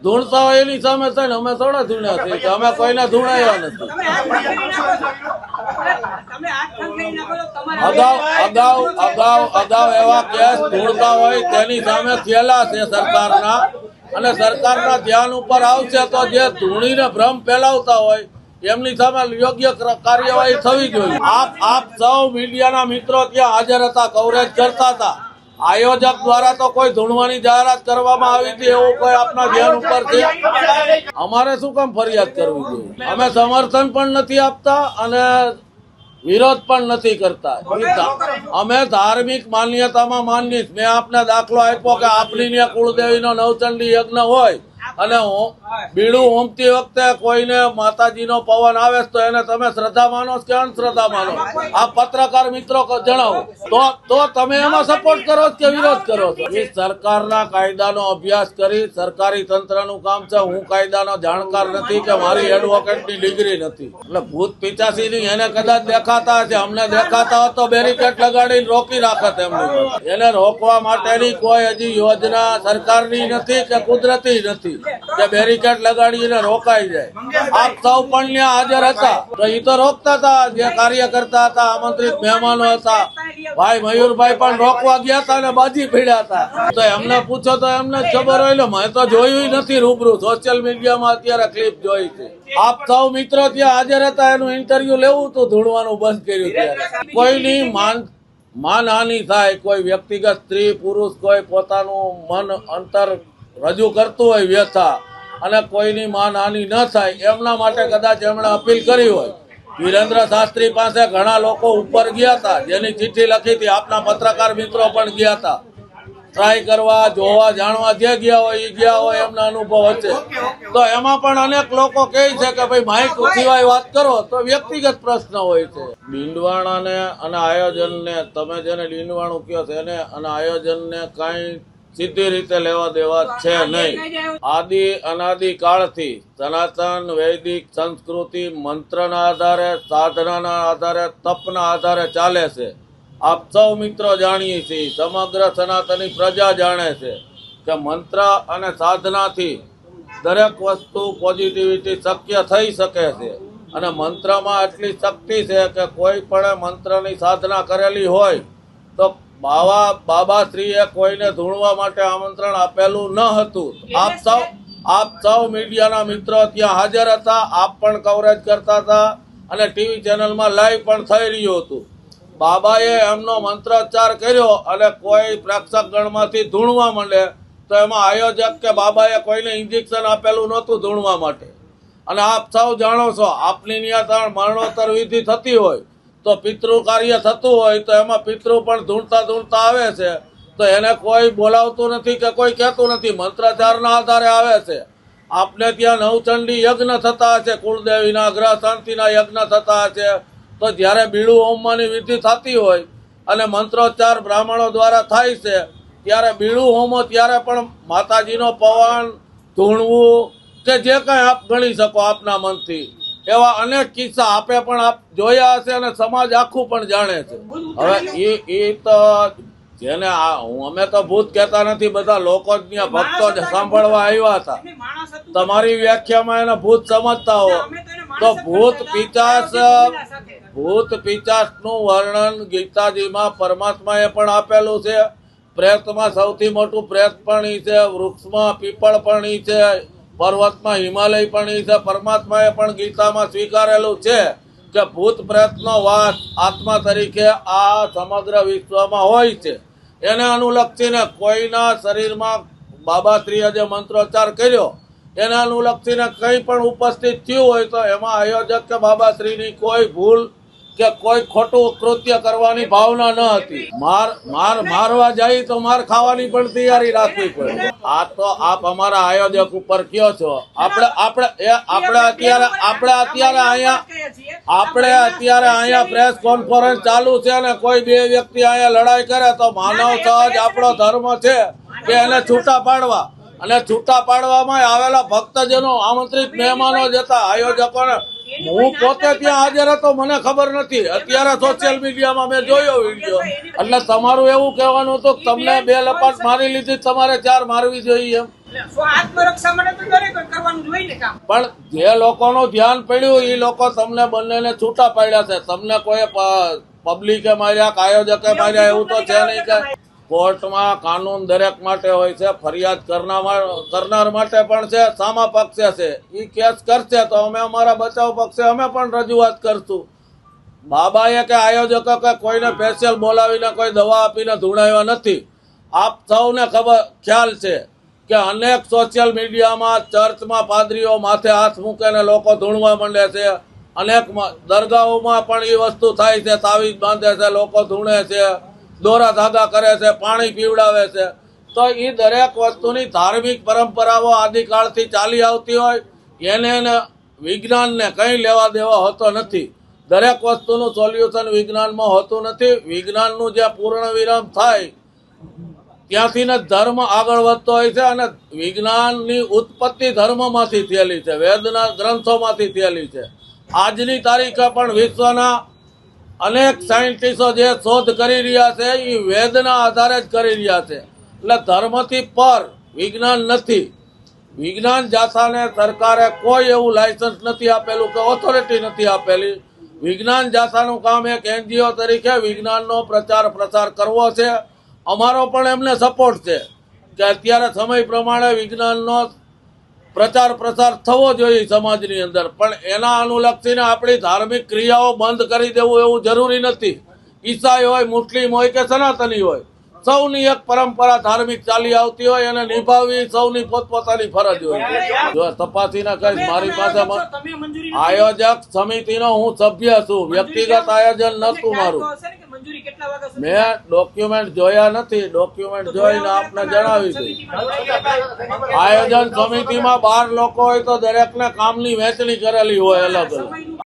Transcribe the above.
ધૂણતા હોય એની સામે થઈને અમે થોડા ધૂણ્યા છીએ, અમે કોઈને ધૂણાયા નથી. અગાઉ એવા કેસ ધૂણતા હોય તેની સામે થયેલા છે સરકારના, અને સરકારના ધ્યાન ઉપર આવશે તો જે ધૂણીને ભ્રમ ફેલાવતા હોય એમની સામે યોગ્ય કાર્યવાહી થવી જોઈએ. આપ સૌ મીડિયાના મિત્રો ત્યાં હાજર હતા, કવરેજ કરતા હતા. આયોજક દ્વારા તો કોઈ ધૂણવાની જાહેરાત કરવામાં આવી હતી એવું કોઈ આપના ધ્યાન ઉપર છે? અમારે શું કામ ફરિયાદ કરવી જોઈએ? અમે સમર્થન પણ નથી આપતા અને વિરોધ પણ નથી કરતા. અમે ધાર્મિક માન્યતામાં માનીએ. મેં આપને દાખલો આપ્યો કે આપની ત્યાં કુળદેવીનો નવચંડી યજ્ઞ હોય અને બીડું હોમતી વખતે કોઈને માતાજીનો પવન આવે તો એને તમે શ્રદ્ધા માનો કે અંધશ્રદ્ધા માનો? આ પત્રકાર મિત્રો જણાવો તો તમે એમાં સપોર્ટ કરો કે વિરોધ કરો છો? એ સરકારના કાયદાનો અભ્યાસ કરી સરકારી તંત્રનું કામ છે. હું કાયદાનો જાણકાર નથી કે મારી એડવોકેટની ડિગ્રી નથી. એટલે ભૂત પિચાસીની એને કદાચ દેખાતા હશે, અમને દેખાતા હોત તો બેરિકેડ લગાડીને રોકી રાખત એમની. એને રોકવા માટેની કોઈ હજી યોજના સરકારની નથી કે કુદરતી નથી કે બેરિકેડ લગાડીને રોકાઈ જાય. આપ સૌ પણ ત્યાં હાજર હતા તો એ તો રોકતા હતા. જે કાર્ય કરતા હતા, આમંત્રિત મહેમાનો હતા, ભાઈ મયુરભાઈ પણ રોકવા ગયા હતા અને બાજી પીડ્યા હતા. તો એમને પૂછો તો એમને જ ખબર હોય ને. મેં તો જોયું નથી રૂબરૂ, સોશિયલ મીડિયામાં અત્યારે ક્લિપ જોઈ છે. આપ સૌ મિત્રો ત્યાં હાજર હતા, એનું ઇન્ટરવ્યુ લેવું તો ધૂણવાનું બંધ કર્યું. ત્યારે કોઈની માનહાનિ થાય, કોઈ વ્યક્તિગત સ્ત્રી પુરુષ કોઈ પોતાનું મન અંતર રજૂ કરતું હોય વ્યથા, અને કોઈની માનહાનિ ન થાય એમના માટે કદાચ એમણે અપીલ કરી હોય. વિરેન્દ્ર શાસ્ત્રી પાસે ઘણા લોકો ઉપર ગયા હતા, જેની ચિઠ્ઠી લખી હતી. આપના પત્રકાર મિત્રો પણ ગયા હતા ટ્રાય કરવા, જોવા, જાણવા. જે ગયા હોય એ ગયા હોય, એમના અનુભવ હશે. તો એમાં પણ અનેક લોકો કહે છે કે ભાઈ માઇક સિવાય વાત કરો, તો વ્યક્તિગત પ્રશ્ન હોય છે. લીંડવાણાને અને આયોજનને, તમે જેને લીંડવાણું કહો છો એને અને આયોજનને કાંઈ સીધી રીતે લેવા દેવા છે નહીં. આદિ અનાદિ કાળથી સનાતન વૈદિક સંસ્કૃતિ મંત્રના આધારે, સાધનાના આધારે, તપના આધારે ચાલે છે. આપ સૌ મિત્રો જાણીએ છીએ, સમગ્ર સનાતની પ્રજા જાણે છે કે મંત્ર અને સાધનાથી દરેક વસ્તુ પોઝિટિવિટી શક્ય થઈ શકે છે. અને મંત્રમાં એટલી શક્તિ છે કે કોઈ પણ મંત્રની સાધના કરેલી હોય તો બાબાશ્રીએ કોઈને ધૂણવા માટે આમંત્રણ આપેલું ન હતું. આપ સૌ મીડિયાના મિત્રો ત્યાં હાજર હતા, આપ પણ કવરેજ કરતા હતા અને ટીવી ચેનલમાં લાઈવ પણ થઈ રહ્યું હતું. બાબાએ એમનો મંત્રોચ્ચાર કર્યો અને કોઈ પ્રેક્ષક ગણમાંથી ધૂણવા માંડે તો એમાં આયોજક કે બાબાએ કોઈને ઇન્જેક્શન આપેલું નહોતું ધૂણવા માટે. અને આપ સૌ જાણો છો, આપની ત્યાં મરણોત્તર વિધિ થતી હોય તો પિતૃ કાર્ય થતું હોય તો એમાં પિતૃ પણ ધૂણતા આવે છે. તો એને કોઈ બોલાવતું નથી કે કોઈ કહેતું નથી, મંત્રાચારના આધારે આવે છે. આપને ત્યાં નવચંડી યજ્ઞ થતા હશે, કુળદેવીના ગ્રહ શાંતિના યજ્ઞ થતા હશે. તો જ્યારે બીડું હોમવાની વિધિ થતી હોય અને મંત્રોચ્ચાર બ્રાહ્મણો દ્વારા થાય છે, ત્યારે બીડું હોમો ત્યારે પણ માતાજીનો પવન ધૂણવું કે જે કંઈ આપ ગણી શકો આપના મનથી, એવા અનેક કિસ્સા આપે પણ આપ જોયા હશે અને સમાજ આખું પણ જાણે છે. હવે એ તો જેને અમે તો ભૂત કહેતા નથી, બધા લોકો જ ત્યાં ભક્તો જ સાંભળવા આવ્યા હતા. તમારી વ્યાખ્યામાં એને ભૂત સમજતા હો તો ભૂત પિચાસનું વર્ણન ગીતાજીમાં પરમાત્માએ પણ આપેલું છે. પ્રેતમાં સૌથી મોટું પ્રેત પણ ઈ છે, વૃક્ષમાં પીપળ પણ ઈ છે, પર્વતમાં હિમાલય પણ ઈ છે. પરમાત્માએ પણ ગીતામાં સ્વીકારેલું છે કે ભૂત પ્રેતનો વાસ આત્મા તરીકે આ સમગ્ર વિશ્વમાં હોય છે. એને અનુલક્ષીને કોઈના શરીરમાં બાબાશ્રીએ જે મંત્રોચ્ચાર કર્યો એને અનુલક્ષીને કંઈ પણ ઉપસ્થિત થયું હોય તો એમાં આયોજક કે બાબાશ્રીની કોઈ ભૂલ કે કોઈ ખોટું કૃત્ય કરવાની ભાવના ન હતી. મારવા જાય તો માર ખાવાની પણ તૈયારી રાખવી પડે. આ તો આપ અમારા આયોજક ઉપર કયો છો. આપણે અત્યારે અહીંયા પ્રેસ કોન્ફરન્સ ચાલુ છે અને કોઈ બે વ્યક્તિ અહીંયા લડાઈ કરે તો માનવ સહજ આપણો ધર્મ છે કે એને છૂટા પાડવા. અને છૂટા પાડવામાં આવેલા ભક્તજનો, આમંત્રિત મહેમાનો જતા આયોજકોને, હું પોતે ત્યાં હાજર હતો, મને ખબર નથી. અત્યારે સોશિયલ મીડિયામાં મેં જોયો વિડીયો. એટલે તમારું એવું કહેવાનું હતું કે તમને 2 લપાટ મારી લીધી, તમારે 4 મારવી જોઈએ એમ? પણ જે લોકોનું ધ્યાન પડ્યું એ લોકો તમને બંનેને છૂટા પાડ્યા છે. તમને કોઈ પબ્લિકે માર્યા, આયોજકે માર્યા એવું તો છે નહીં કે કોર્ટમાં કાનૂન દરેક માટે હોય છે. ફરિયાદ કરનાર માટે પણ છે, સામા પક્ષે છે. એ કેસ કરશે તો અમે અમારા બચાવ પક્ષે અમે પણ રજૂઆત કરશું. બાબાએ કે આયોજકો કે કોઈને સ્પેશિયલ બોલાવીને કોઈ દવા આપીને ધૂણાવ્યા નથી. આપ સૌને ખ્યાલ છે કે અનેક સોશિયલ મીડિયામાં ચર્ચમાં પાદરીઓ માથે હાથ મૂકીને લોકો ધૂણવા માંડે છે. અનેક દરગાહોમાં પણ એ વસ્તુ થાય છે. તાવીજ બાંધે છે, લોકો ધૂણે છે, દોરા ધાગા કરે છે, પાણી પીવડાવે છે. તો એ દરેક વસ્તુની ધાર્મિક પરંપરાઓ આદિકાળથી ચાલી આવતી હોય એને વિજ્ઞાનને કંઈ લેવા દેવા હોતો નથી. દરેક વસ્તુનું સોલ્યુશન વિજ્ઞાનમાં હોતું નથી. વિજ્ઞાનનું જે પૂર્ણ વિરામ થાય ત્યાંથી જ ધર્મ આગળ વધતો હોય છે. અને વિજ્ઞાનની ઉત્પત્તિ ધર્મમાંથી થયેલી છે, વેદના ગ્રંથોમાંથી થયેલી છે. આજની તારીખે પણ વિશ્વના અનેક સાયન્ટિસ્ટો જે શોધ કરી રહ્યા છે એ વેદના આધારે જ કરી રહ્યા છે. એટલે ધર્મથી પર વિજ્ઞાન નથી. વિજ્ઞાન જાથાને સરકારે કોઈ એવું લાયસન્સ નથી આપેલું કે ઓથોરિટી નથી આપેલી. વિજ્ઞાન જાથાનું કામ એક NGO તરીકે વિજ્ઞાનનો પ્રચાર પ્રસાર કરવો છે. અમારો પણ એમને સપોર્ટ છે કે અત્યારે સમય પ્રમાણે વિજ્ઞાનનો પ્રચાર પ્રસાર થવો જોઈએ સમાજની અંદર. પણ એના અનુલક્ષીને આપણી ધાર્મિક ક્રિયાઓ બંધ કરી દેવું એવું જરૂરી નથી. ઈસાઈ હોય, મુસ્લિમ હોય કે સનાતની હોય, સૌની એક પરંપરા ધાર્મિક ચાલી આવતી હોય એને નિભાવવી સૌની પોતપોતાની ફરજ હોય. જો તપાસીને કહીશ, મારી પાસે આયોજક સમિતિનો હું સભ્ય છું, વ્યક્તિગત આયોજન નતું મારું. મેં ડોક્યુમેન્ટ જોયા નથી. ડોક્યુમેન્ટ જોઈને આપને જણાવીશું. આયોજન સમિતિમાં 12 લોકો હોય તો દરેકને કામની વહેંચણી કરેલી હોય અલગ અલગ.